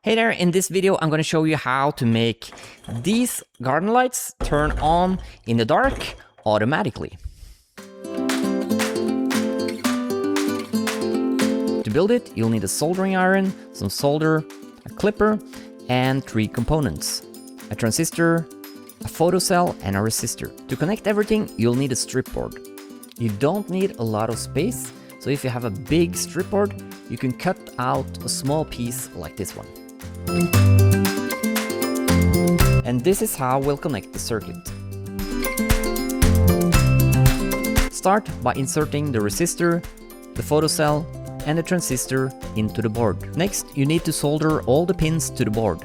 Hey there, in this video I'm going to show you how to make these garden lights turn on in the dark automatically. To build it, you'll need a soldering iron, some solder, a clipper, and 3 components: a transistor, a photocell, and a resistor. To connect everything, you'll need a strip board. You don't need a lot of space, so if you have a big strip board, you can cut out a small piece like this one. And this is how we'll connect the circuit. Start by inserting the resistor, the photocell, and the transistor into the board. Next, you need to solder all the pins to the board.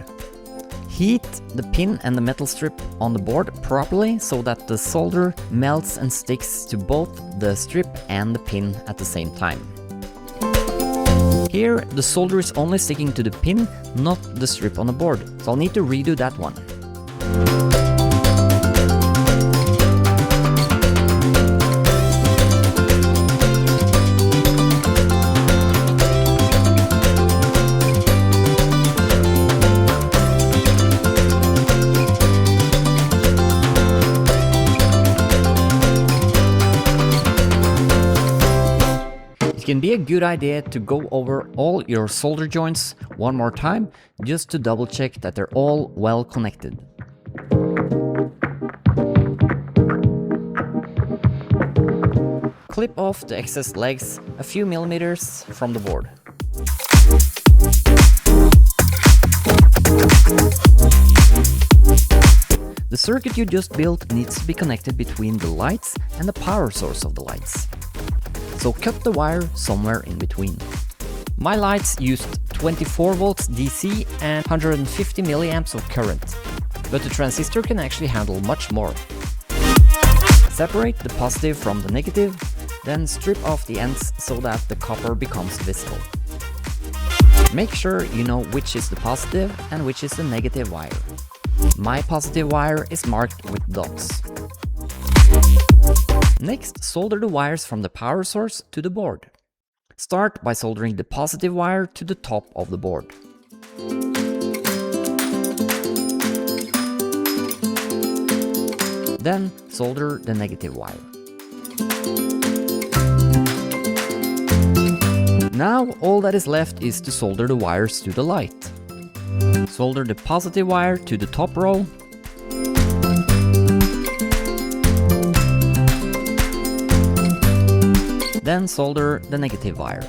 Heat the pin and the metal strip on the board properly so that the solder melts and sticks to both the strip and the pin at the same time. Here, the solder is only sticking to the pin, not the strip on the board, so I'll need to redo that one. It can be a good idea to go over all your solder joints one more time, just to double check that they're all well connected. Clip off the excess legs a few millimeters from the board. The circuit you just built needs to be connected between the lights and the power source of the lights. So cut the wire somewhere in between. My lights used 24 volts DC and 150 milliamps of current, but the transistor can actually handle much more. Separate the positive from the negative, then strip off the ends so that the copper becomes visible. Make sure you know which is the positive and which is the negative wire. My positive wire is marked with dots. Next, solder the wires from the power source to the board. Start by soldering the positive wire to the top of the board. Then solder the negative wire. Now all that is left is to solder the wires to the light. Solder the positive wire to the top row. Then solder the negative wire.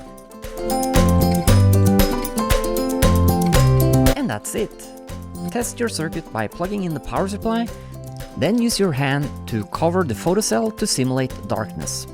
And that's it. Test your circuit by plugging in the power supply, then use your hand to cover the photocell to simulate darkness.